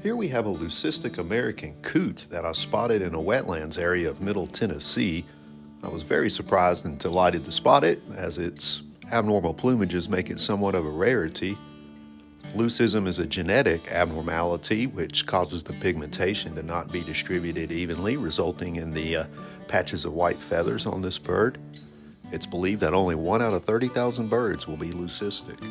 Here we have a leucistic American coot that I spotted in a wetlands area of Middle Tennessee. I was very surprised and delighted to spot it, as its abnormal plumages make it somewhat of a rarity. Leucism is a genetic abnormality which causes the pigmentation to not be distributed evenly, resulting in the patches of white feathers on this bird. It's believed that only 1 out of 30,000 birds will be leucistic.